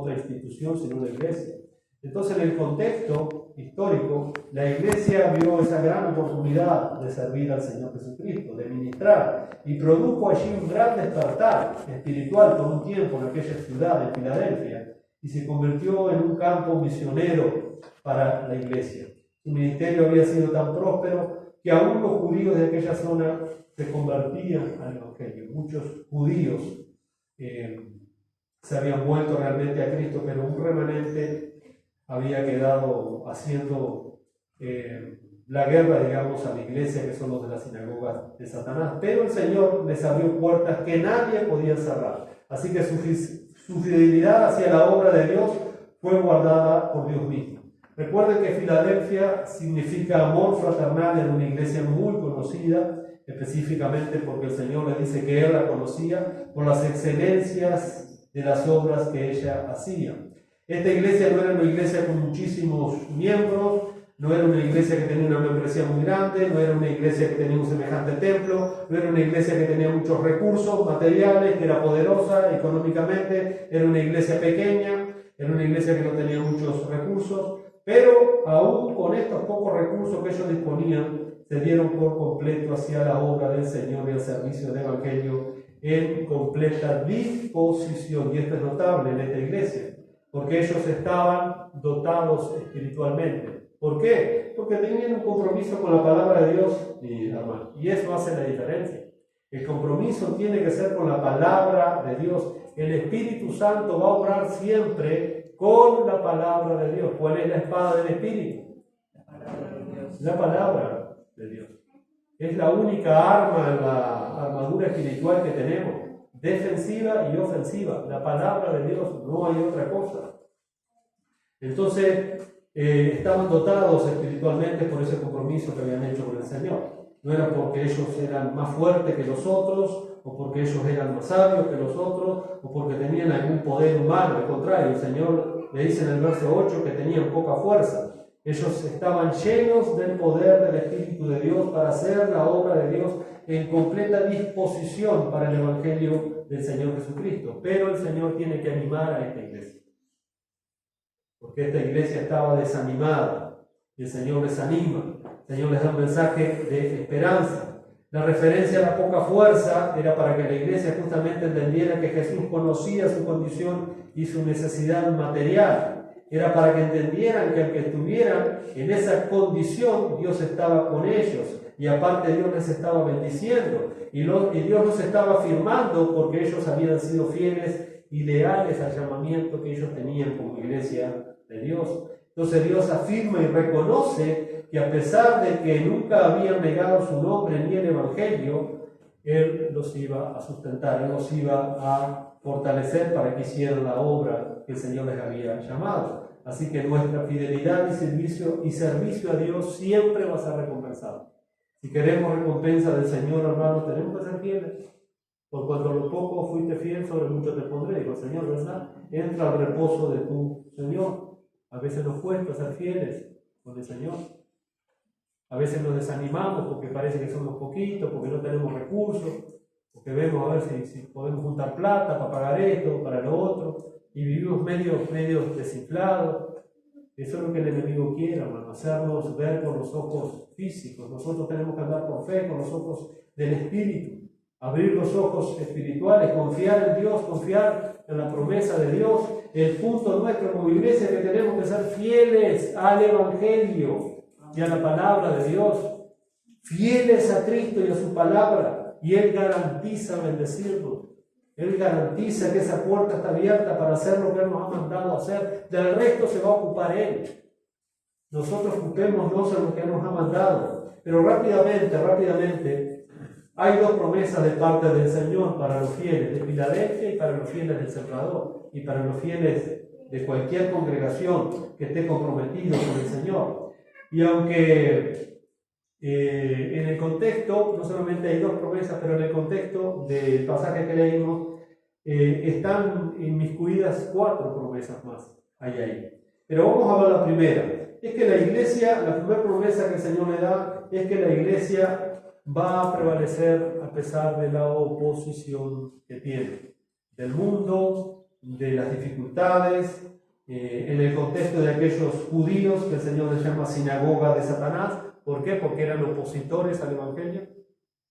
otra institución, sino una iglesia. Entonces, en el contexto histórico, la iglesia vio esa gran oportunidad de servir al Señor Jesucristo, de ministrar, y produjo allí un gran despertar espiritual por un tiempo en aquella ciudad de Filadelfia, y se convirtió en un campo misionero para la iglesia. Su ministerio había sido tan próspero que aún los judíos de aquella zona se convertían al Evangelio. Muchos judíos se habían vuelto realmente a Cristo, pero un remanente había quedado haciendo la guerra, digamos, a la iglesia, que son los de las sinagogas de Satanás. Pero el Señor les abrió puertas que nadie podía cerrar. Así que su fidelidad hacia la obra de Dios fue guardada por Dios mismo. Recuerden que Filadelfia significa amor fraternal en una iglesia muy conocida, específicamente porque el Señor le dice que Él la conocía por las excelencias de las obras que ella hacía. Esta iglesia no era una iglesia con muchísimos miembros, no era una iglesia que tenía una membresía muy grande, no era una iglesia que tenía un semejante templo, no era una iglesia que tenía muchos recursos materiales, que era poderosa económicamente, era una iglesia pequeña, era una iglesia que no tenía muchos recursos, pero aún con estos pocos recursos que ellos disponían, se dieron por completo hacia la obra del Señor y el servicio del Evangelio en completa disposición. Y esto es notable en esta iglesia, porque ellos estaban dotados espiritualmente. ¿Por qué? Porque tenían un compromiso con la palabra de Dios, y eso hace la diferencia. El compromiso tiene que ser con la palabra de Dios. El Espíritu Santo va a obrar siempre con la palabra de Dios. ¿Cuál es la espada del Espíritu? La palabra de Dios. Es la única arma en la armadura espiritual que tenemos, defensiva y ofensiva. La palabra de Dios, no hay otra cosa. Entonces, estaban dotados espiritualmente por ese compromiso que habían hecho con el Señor. No era porque ellos eran más fuertes que los otros, o porque ellos eran más sabios que los otros, o porque tenían algún poder humano. Al contrario, el Señor le dice en el verso 8 que tenían poca fuerza. Ellos estaban llenos del poder del Espíritu de Dios para hacer la obra de Dios en completa disposición para el Evangelio del Señor Jesucristo. Pero el Señor tiene que animar a esta iglesia, porque esta iglesia estaba desanimada, y el Señor les anima, el Señor les da un mensaje de esperanza. La referencia a la poca fuerza era para que la iglesia justamente entendiera que Jesús conocía su condición y su necesidad material. Era para que entendieran que aunque estuvieran en esa condición, Dios estaba con ellos, y aparte Dios les estaba bendiciendo, y Dios los estaba afirmando porque ellos habían sido fieles y leales al llamamiento que ellos tenían como iglesia de Dios. Entonces Dios afirma y reconoce que a pesar de que nunca habían negado su nombre ni el Evangelio, Él los iba a sustentar, Él los iba a fortalecer para que hicieran la obra que el Señor les había llamado. Así que nuestra fidelidad y servicio a Dios siempre va a ser recompensada. Si queremos recompensa del Señor, hermanos, tenemos que ser fieles. Por cuanto a lo poco fuiste fiel, sobre mucho te pondré. Dijo el Señor, ¿verdad? Entra al reposo de tu Señor. A veces nos cuesta ser fieles con el Señor. A veces nos desanimamos porque parece que somos poquitos, porque no tenemos recursos, porque vemos a ver si podemos juntar plata para pagar esto, para lo otro, y vivimos medio desinflados. Eso es lo que el enemigo quiere, hermano, hacernos ver con los ojos físicos. Nosotros tenemos que andar por fe, con los ojos del Espíritu, abrir los ojos espirituales, confiar en Dios, confiar en la promesa de Dios. El punto nuestro como iglesia es que tenemos que ser fieles al Evangelio y a la palabra de Dios, fieles a Cristo y a su palabra, y Él garantiza bendecirnos. Él garantiza que esa puerta está abierta para hacer lo que Él nos ha mandado a hacer. Del resto se va a ocupar Él. Nosotros ocupémonos en lo que Él nos ha mandado. Pero rápidamente, hay dos promesas de parte del Señor para los fieles de Filadelfia y para los fieles del Sembrador, y para los fieles de cualquier congregación que esté comprometido con el Señor. Y aunque en el contexto, no solamente hay dos promesas, pero en el contexto del pasaje que leímos, están inmiscuidas 4 promesas más ahí. Pero vamos a ver la primera. Es que la iglesia, la primera promesa que el Señor le da, es que la iglesia va a prevalecer a pesar de la oposición que tiene, del mundo, de las dificultades, en el contexto de aquellos judíos que el Señor les llama sinagoga de Satanás. ¿Por qué? Porque eran opositores al Evangelio,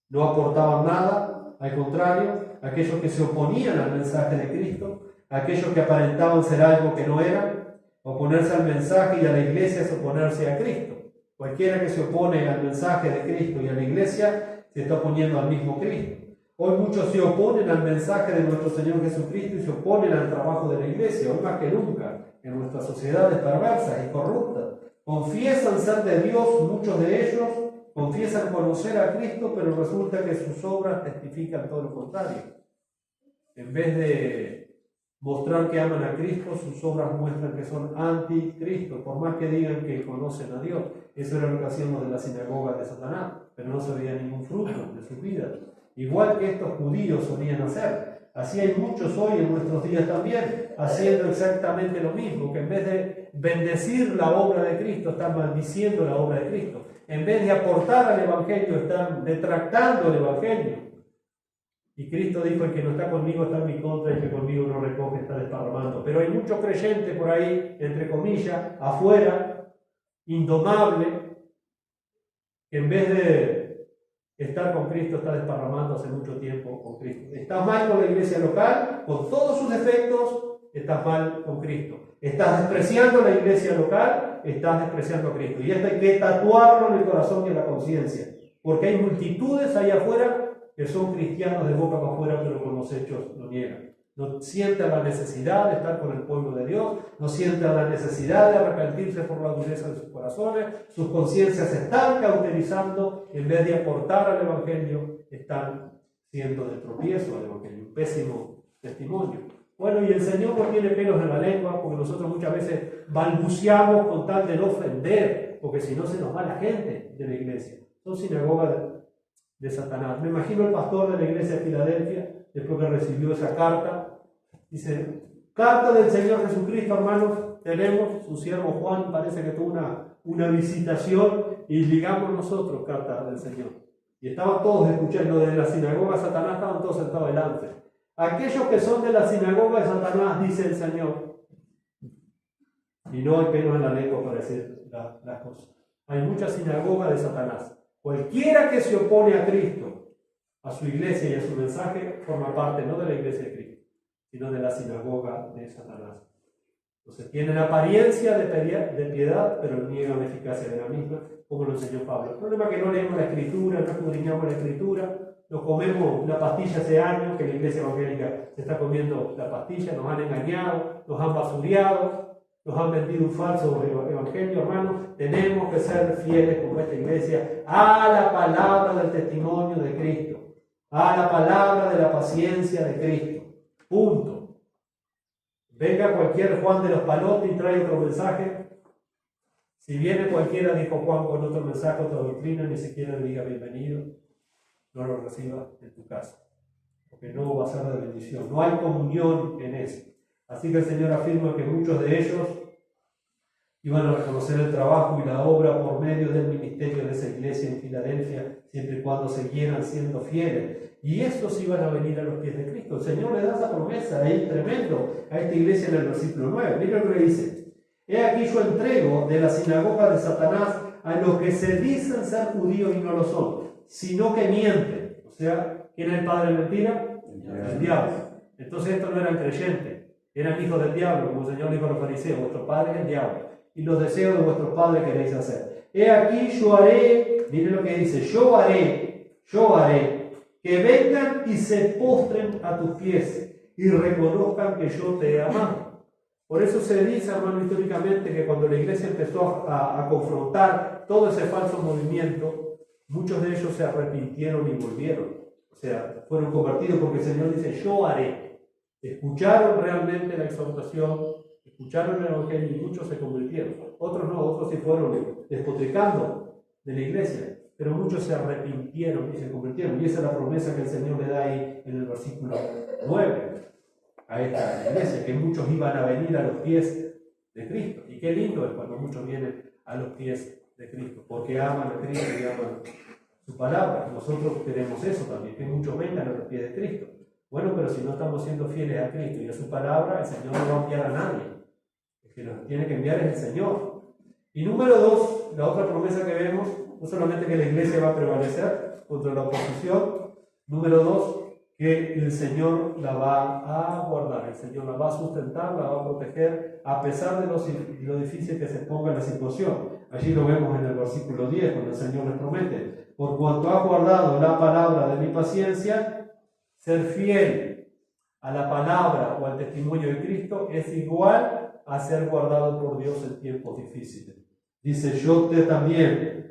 no aportaban nada, al contrario, aquellos que se oponían al mensaje de Cristo, aquellos que aparentaban ser algo que no eran. Oponerse al mensaje y a la iglesia es oponerse a Cristo. Cualquiera que se opone al mensaje de Cristo y a la iglesia se está oponiendo al mismo Cristo. Hoy muchos se oponen al mensaje de nuestro Señor Jesucristo y se oponen al trabajo de la iglesia, hoy más que nunca, en nuestras sociedades perversas y corruptas. Confiesan ser de Dios, muchos de ellos confiesan conocer a Cristo, pero resulta que sus obras testifican todo lo contrario. En vez de mostrar que aman a Cristo, sus obras muestran que son anticristo, por más que digan que conocen a Dios. Eso era lo que hacíamos de la sinagoga de Satanás, pero no se veía ningún fruto de sus vidas. Igual que estos judíos solían hacer. Así hay muchos hoy en nuestros días también, haciendo exactamente lo mismo, que en vez de bendecir la obra de Cristo, están maldiciendo la obra de Cristo. En vez de aportar al Evangelio, están detractando el Evangelio. Y Cristo dijo: el que no está conmigo está en mi contra, y el que conmigo no recoge está desparramando. Pero hay muchos creyentes por ahí, entre comillas, afuera, indomable, que en vez de estar con Cristo está desparramando hace mucho tiempo con Cristo. Estás mal con la iglesia local, con todos sus defectos, estás mal con Cristo. Estás despreciando la iglesia local, estás despreciando a Cristo. Y esto hay que tatuarlo en el corazón y en la conciencia, porque hay multitudes ahí afuera que son cristianos de boca para afuera, pero con los hechos lo niegan. No sienten la necesidad de estar con el pueblo de Dios, no sienten la necesidad de arrepentirse por la dureza de sus corazones, sus conciencias se están cauterizando, en vez de aportar al Evangelio, están siendo de tropiezo al Evangelio, un pésimo testimonio. Bueno, y el Señor no tiene pelos en la lengua, porque nosotros muchas veces balbuceamos con tal de no ofender, porque si no se nos va la gente de la iglesia. Son sinagogas de Satanás. Me imagino el pastor de la iglesia de Filadelfia, después que recibió esa carta, dice: carta del Señor Jesucristo, hermanos, tenemos, su siervo Juan parece que tuvo una visitación y ligamos nosotros carta del Señor. Y estaban todos escuchando, de la sinagoga de Satanás estaban todos sentados delante. Aquellos que son de la sinagoga de Satanás, dice el Señor, y no hay pelos en la lengua para decir las cosas. Hay muchas sinagogas de Satanás. Cualquiera que se opone a Cristo, a su iglesia y a su mensaje, forma parte no de la iglesia de Cristo, sino de la sinagoga de Satanás. Entonces tienen apariencia de piedad, pero niegan la eficacia de la misma, como lo enseñó Pablo. El problema es que no leemos la Escritura, no escudriñamos la Escritura, nos comemos una pastilla hace años, que la iglesia evangélica se está comiendo la pastilla, nos han engañado, nos han basureado, nos han vendido un falso evangelio, hermanos. Tenemos que ser fieles como esta iglesia a la palabra del testimonio de Cristo, a la palabra de la paciencia de Cristo. Punto. Venga cualquier Juan de los Palotes y trae otro mensaje. Si viene cualquiera, dijo Juan, con otro mensaje, otra doctrina, ni siquiera le diga bienvenido, no lo reciba en tu casa, porque no va a ser de bendición. No hay comunión en eso. Así que el Señor afirma que muchos de ellos iban a reconocer el trabajo y la obra por medio del ministerio de esa iglesia en Filadelfia, siempre y cuando siguieran siendo fieles. Y estos iban a venir a los pies de Cristo. El Señor le da esa promesa ahí tremendo a esta iglesia en el versículo 9. Miren lo que dice: he aquí yo entrego de la sinagoga de Satanás a los que se dicen ser judíos y no lo son, sino que mienten. O sea, ¿quién es el padre de mentira? El diablo. Entonces estos no eran creyentes, eran hijos del diablo, como el Señor dijo a los fariseos: vuestro padre es el diablo, y los deseos de vuestros padres queréis hacer. He aquí yo haré, miren lo que dice: yo haré que vengan y se postren a tus pies y reconozcan que yo te he amado. Por eso se dice, hermano, históricamente, que cuando la iglesia empezó a confrontar todo ese falso movimiento, muchos de ellos se arrepintieron y volvieron. O sea, fueron convertidos, porque el Señor dice: yo haré. Escucharon realmente la exhortación, escucharon el Evangelio y muchos se convirtieron. Otros no, otros se fueron despotricando de la iglesia, pero muchos se arrepintieron y se convirtieron. Y esa es la promesa que el Señor le da ahí en el versículo 9 a esta iglesia, que muchos iban a venir a los pies de Cristo. Y qué lindo es cuando muchos vienen a los pies de Cristo, porque aman a Cristo y aman su palabra. Nosotros queremos eso también, que muchos vengan a los pies de Cristo. Bueno, pero si no estamos siendo fieles a Cristo y a su palabra, el Señor no va a enviar a nadie. El que nos tiene que enviar es el Señor. Y número 2, la otra promesa que vemos, no solamente que la iglesia va a prevalecer contra la oposición, número 2, que el Señor la va a guardar, el Señor la va a sustentar, la va a proteger, a pesar de lo difícil que se ponga la situación. Allí lo vemos en el versículo 10, cuando el Señor les promete: por cuanto has guardado la palabra de mi paciencia, ser fiel a la palabra o al testimonio de Cristo es igual a ser guardado por Dios en tiempos difíciles. Dice: yo también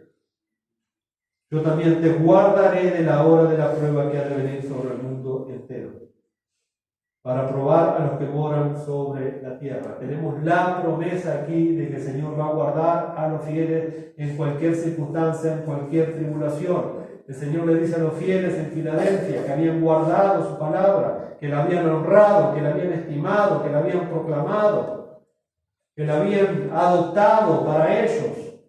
te guardaré de la hora de la prueba que ha de venir sobre el mundo entero, para probar a los que moran sobre la tierra. Tenemos la promesa aquí de que el Señor va a guardar a los fieles en cualquier circunstancia, en cualquier tribulación. El Señor le dice a los fieles en Filadelfia que habían guardado su palabra, que la habían honrado, que la habían estimado, que la habían proclamado, que la habían adoptado para ellos.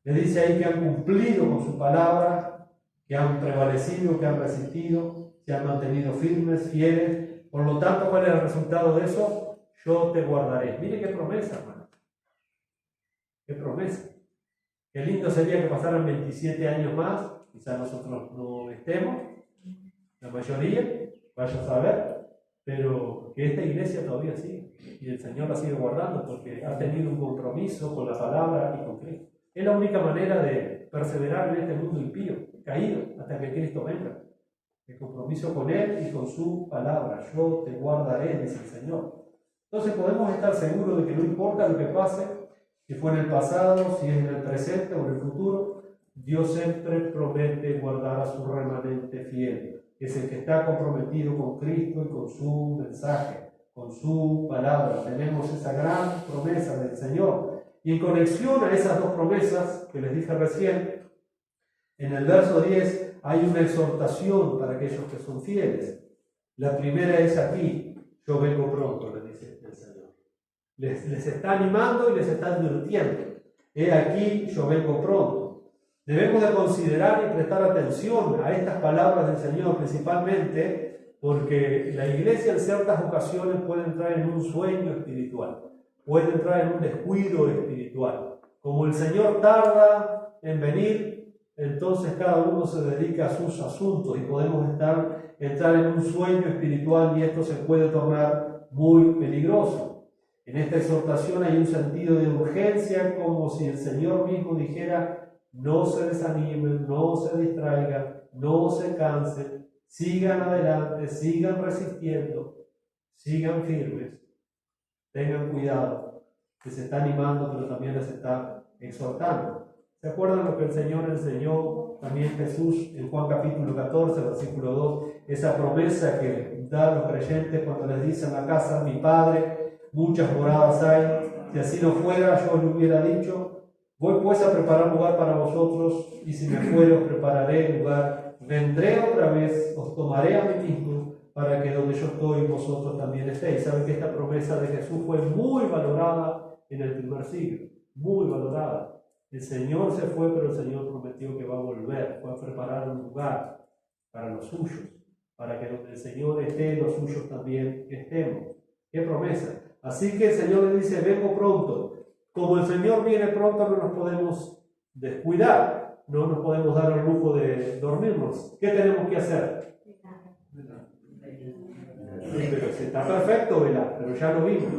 Le dice ahí que han cumplido con su palabra, que han prevalecido, que han resistido, se han mantenido firmes, fieles. Por lo tanto, ¿cuál es el resultado de eso? Yo te guardaré. Mire qué promesa, hermano. Qué promesa. Qué lindo sería que pasaran 27 años más. Quizás nosotros no estemos, la mayoría, vaya a saber, pero que esta iglesia todavía sigue. Y el Señor la sigue guardando porque ha tenido un compromiso con la palabra y con Cristo. Es la única manera de perseverar en este mundo impío, caído, hasta que Cristo venga. El compromiso con Él y con su palabra. Yo te guardaré, dice el Señor. Entonces podemos estar seguros de que no importa lo que pase, si fue en el pasado, si es en el presente o en el futuro, Dios siempre promete guardar a su remanente fiel. Es el que está comprometido con Cristo y con su mensaje, con su palabra. Tenemos esa gran promesa del Señor. Y en conexión a esas dos promesas que les dije recién, en el verso 10 hay una exhortación para aquellos que son fieles. La primera es aquí: yo vengo pronto, les dice el Señor. Les está animando y les está advirtiendo. He aquí, yo vengo pronto. Debemos de considerar y prestar atención a estas palabras del Señor, principalmente porque la iglesia en ciertas ocasiones puede entrar en un sueño espiritual, puede entrar en un descuido espiritual. Como el Señor tarda en venir, entonces cada uno se dedica a sus asuntos y podemos entrar en un sueño espiritual y esto se puede tornar muy peligroso. En esta exhortación hay un sentido de urgencia, como si el Señor mismo dijera: no se desanimen, no se distraigan, no se cansen, sigan adelante, sigan resistiendo, sigan firmes, tengan cuidado, que se está animando, pero también les está exhortando. ¿Se acuerdan lo que el Señor enseñó también Jesús en Juan capítulo 14, versículo 2? Esa promesa que da a los creyentes cuando les dice: en la casa de mi Padre muchas moradas hay, si así no fuera yo le hubiera dicho: voy pues a preparar lugar para vosotros, y si me fuere os prepararé lugar, vendré otra vez, os tomaré a mí mismo, para que donde yo estoy vosotros también estéis. Saben que esta promesa de Jesús fue muy valorada en el primer siglo, muy valorada. El Señor se fue, pero el Señor prometió que va a volver, fue a preparar un lugar para los suyos, para que donde el Señor esté, los suyos también estemos. ¡Qué promesa! Así que el Señor le dice: vengo pronto. Como el Señor viene pronto, no nos podemos descuidar, no nos podemos dar el lujo de dormirnos. ¿Qué tenemos que hacer? Pero si está perfecto, velar, pero ya lo vimos.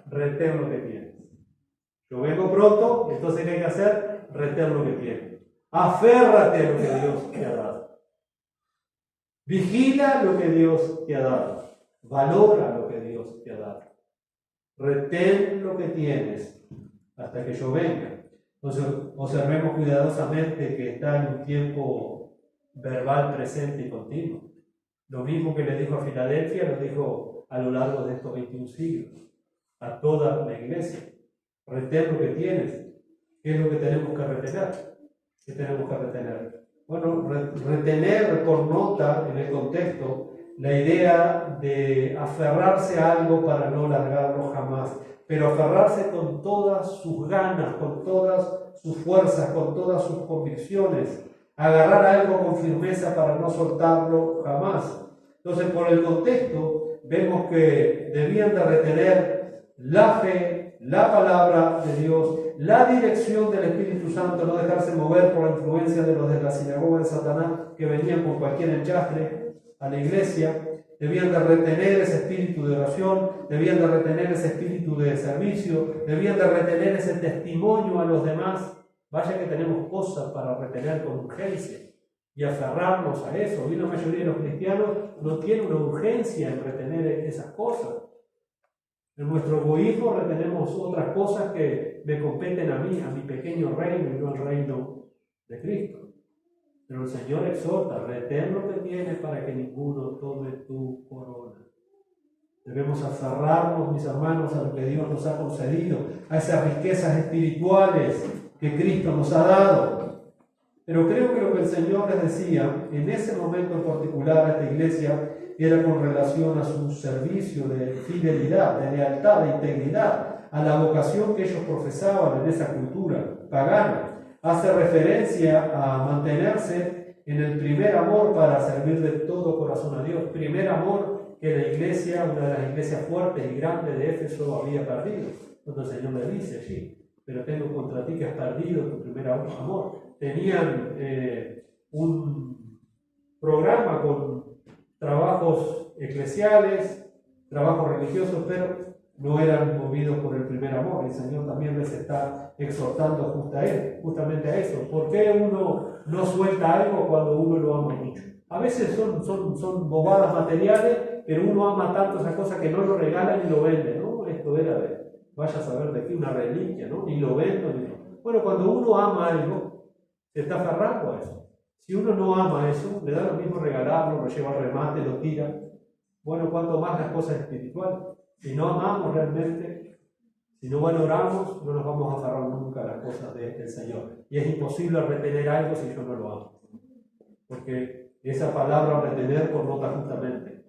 Retener lo que tienes. Yo vengo pronto, entonces ¿qué hay que hacer? Retener lo que tienes. Aférrate a lo que Dios te ha dado. Vigila lo que Dios te ha dado. Valora lo que Dios te ha dado. Retén lo que tienes hasta que yo venga. Entonces, observemos cuidadosamente que está en un tiempo verbal presente y continuo. Lo mismo que le dijo a Filadelfia, lo dijo a lo largo de estos 21 siglos, a toda la iglesia. Retén lo que tienes. ¿Qué es lo que tenemos que retener? ¿Qué tenemos que retener? Bueno, retener por nota en el contexto la idea de aferrarse a algo para no largarlo jamás, pero aferrarse con todas sus ganas, con todas sus fuerzas, con todas sus convicciones, agarrar algo con firmeza para no soltarlo jamás. Entonces, por el contexto, vemos que debían de retener la fe, la palabra de Dios, la dirección del Espíritu Santo, no dejarse mover por la influencia de los de la sinagoga de Satanás que venían con cualquier enchastre a la iglesia. Debían de retener ese espíritu de oración, debían de retener ese espíritu de servicio, debían de retener ese testimonio a los demás. Vaya que tenemos cosas para retener con urgencia y aferrarnos a eso. Y la mayoría de los cristianos no tienen una urgencia en retener esas cosas. En nuestro egoísmo retenemos otras cosas que me competen a mí, a mi pequeño reino y no al reino de Cristo. Pero el Señor exhorta, retén lo que tienes para que ninguno tome tu corona. Debemos aferrarnos, mis hermanos, a lo que Dios nos ha concedido, a esas riquezas espirituales que Cristo nos ha dado. Pero creo que lo que el Señor les decía en ese momento en particular a esta iglesia era con relación a su servicio de fidelidad, de lealtad, de integridad, a la vocación que ellos profesaban en esa cultura pagana. Hace referencia a mantenerse en el primer amor para servir de todo corazón a Dios. Primer amor que la iglesia, una de las iglesias fuertes y grandes de Éfeso, había perdido. Cuando el Señor le dice allí, pero tengo contra ti que has perdido tu primer amor. Tenían un programa con trabajos eclesiales, trabajos religiosos, pero no eran movidos por el primer amor. El Señor también les está exhortando justamente a eso. ¿Por qué uno no suelta algo cuando uno lo ama mucho? A veces son bobadas materiales, pero uno ama tanto esa cosa que no lo regalan y lo vende, ¿no? Esto era vaya a saber de qué, una reliquia, ¿no? Y lo vendo. Bueno, cuando uno ama algo, se está aferrando a eso. Si uno no ama eso, le da lo mismo regalarlo, lo lleva al remate, lo tira. Bueno, cuanto más las cosas espirituales. Si no amamos realmente, si no valoramos, no nos vamos a aferrar nunca a las cosas del Señor. Y es imposible retener algo si yo no lo amo. Porque esa palabra retener connota justamente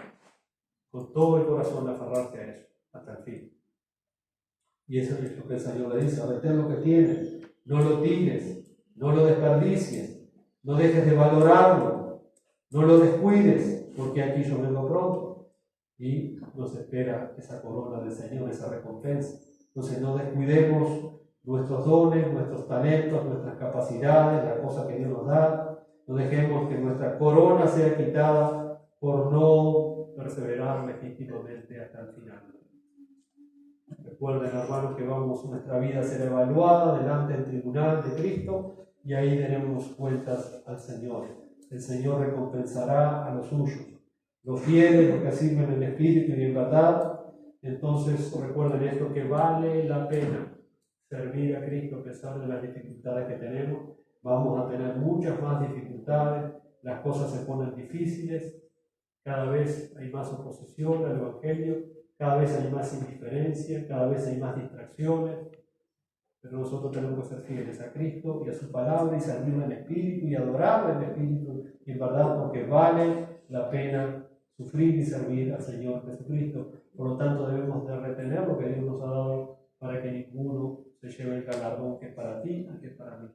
con todo el corazón aferrarse a eso, hasta el fin. Y eso es lo que el Señor le dice: retén lo que tienes, no lo tires, no lo desperdicies, no dejes de valorarlo, no lo descuides, porque aquí yo vengo pronto. Y nos espera esa corona del Señor, esa recompensa. Entonces no descuidemos nuestros dones, nuestros talentos, nuestras capacidades, las cosas que Dios nos da. No dejemos que nuestra corona sea quitada por no perseverar legítimamente hasta el final. Recuerden, hermanos, que nuestra vida será evaluada delante del tribunal de Cristo y ahí daremos cuentas al Señor. El Señor recompensará a los suyos. Los fieles, los que sirven en espíritu y en verdad. Entonces recuerden esto, que vale la pena servir a Cristo a pesar de las dificultades que tenemos. Vamos a tener muchas más dificultades, las cosas se ponen difíciles, cada vez hay más oposición al Evangelio, cada vez hay más indiferencia, cada vez hay más distracciones, pero nosotros tenemos que ser fieles a Cristo y a su palabra y servirle en espíritu y adorarle en espíritu y en verdad, porque vale la pena sufrir y servir al Señor Jesucristo. Por lo tanto, debemos de retener lo que Dios nos ha dado para que ninguno se lleve el galardón que es para ti y que es para mí.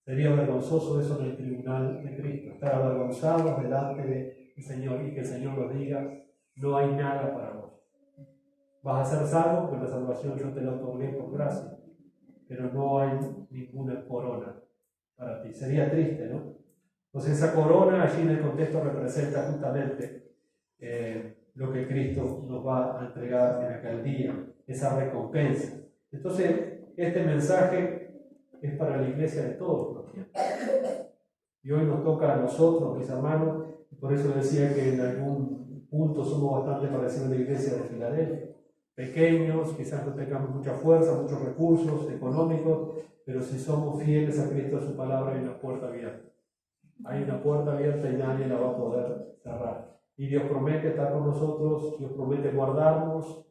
Sería vergonzoso eso en el tribunal de Cristo, estar avergonzados delante del Señor y que el Señor nos diga: no hay nada para vos. Vas a ser salvo, porque la salvación yo te la otorgué por gracia, pero no hay ninguna corona para ti. Sería triste, ¿no? Entonces esa corona allí en el contexto representa justamente lo que Cristo nos va a entregar en aquel día, esa recompensa. Entonces este mensaje es para la iglesia de todos los tiempos. Y hoy nos toca a nosotros, mis hermanos, y por eso decía que en algún punto somos bastante parecidos a la iglesia de Filadelfia. Pequeños, quizás no tengamos mucha fuerza, muchos recursos económicos, pero si somos fieles a Cristo, a su palabra, hay una puerta abierta. Hay una puerta abierta y nadie la va a poder cerrar. Y Dios promete estar con nosotros, Dios promete guardarnos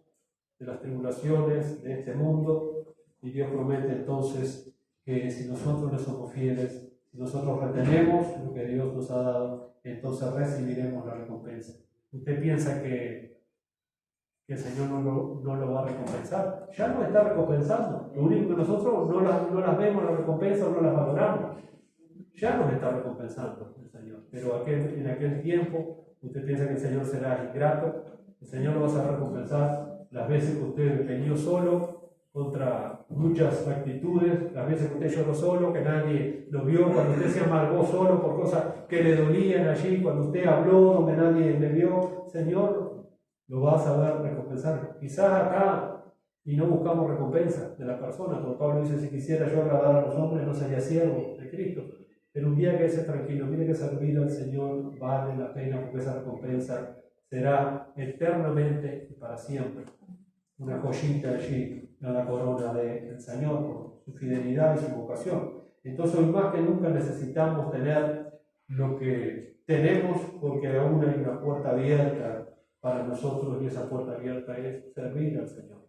de las tribulaciones de este mundo, y Dios promete entonces que si nosotros le somos fieles, si nosotros retenemos lo que Dios nos ha dado, entonces recibiremos la recompensa. ¿Usted piensa que el Señor no lo va a recompensar? Ya nos está recompensando. Lo único que nosotros no las vemos, las recompensas, no las valoramos. Ya nos está recompensando el Señor. Pero en aquel tiempo usted piensa que el Señor será ingrato, el Señor lo va a saber recompensar las veces que usted peleó solo contra muchas actitudes, las veces que usted lloró solo, que nadie lo vio, cuando usted se amargó solo por cosas que le dolían allí, cuando usted habló donde nadie le vio, Señor lo va a saber recompensar. Quizás acá y no buscamos recompensa de la persona, como Pablo dice, si quisiera yo agradar a los hombres no sería siervo de Cristo. Pero un día que ese tranquilo, mire que servir al Señor vale la pena, porque esa recompensa será eternamente y para siempre. Una joyita allí en la corona del Señor por su fidelidad y su vocación. Entonces hoy más que nunca necesitamos tener lo que tenemos, porque aún hay una puerta abierta para nosotros, y esa puerta abierta es servir al Señor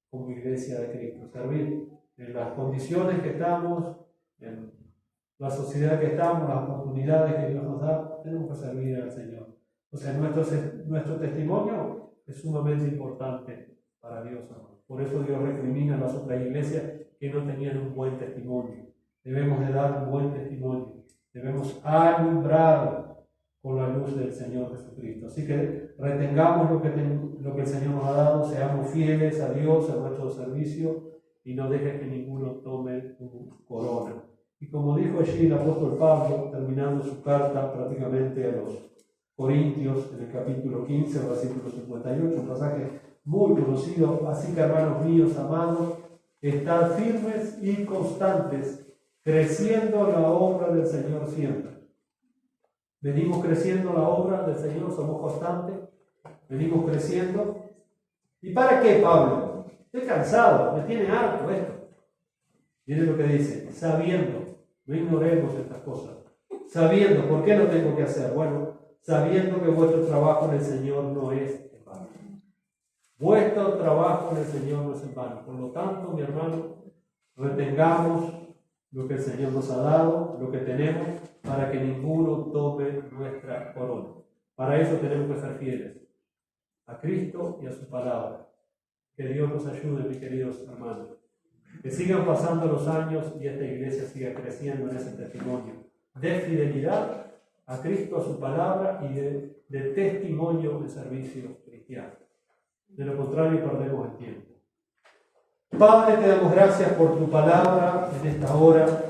como iglesia de Cristo, servir en las condiciones que estamos, en la sociedad que estamos, las oportunidades que Dios nos da, tenemos que servir al Señor. O sea, nuestro testimonio es sumamente importante para Dios, hermano. Por eso Dios recrimina a las otras iglesias que no tenían un buen testimonio. Debemos de dar un buen testimonio. Debemos alumbrar con la luz del Señor Jesucristo. Así que retengamos lo que el Señor nos ha dado, seamos fieles a Dios, a nuestro servicio, y no dejes que ninguno tome tu corona. Y como dijo allí el apóstol Pablo, terminando su carta prácticamente a los Corintios, en el capítulo 15, versículo 58, un pasaje muy conocido: así que, hermanos míos amados, estad firmes y constantes, creciendo la obra del Señor siempre. Venimos creciendo la obra del Señor, somos constantes, venimos creciendo. ¿Y para qué, Pablo? Estoy cansado, me tiene harto esto. Miren lo que dice: sabiendo, no ignoremos estas cosas, sabiendo, ¿por qué lo tengo que hacer? Bueno, sabiendo que vuestro trabajo en el Señor no es en vano. Vuestro trabajo en el Señor no es en vano. Por lo tanto, mi hermano, retengamos lo que el Señor nos ha dado, lo que tenemos, para que ninguno tome nuestra corona. Para eso tenemos que ser fieles a Cristo y a su palabra. Que Dios nos ayude, mis queridos hermanos. Que sigan pasando los años y esta iglesia siga creciendo en ese testimonio de fidelidad a Cristo, a su palabra, y de testimonio de servicio cristiano. De lo contrario, perdemos el tiempo. Padre, te damos gracias por tu palabra en esta hora.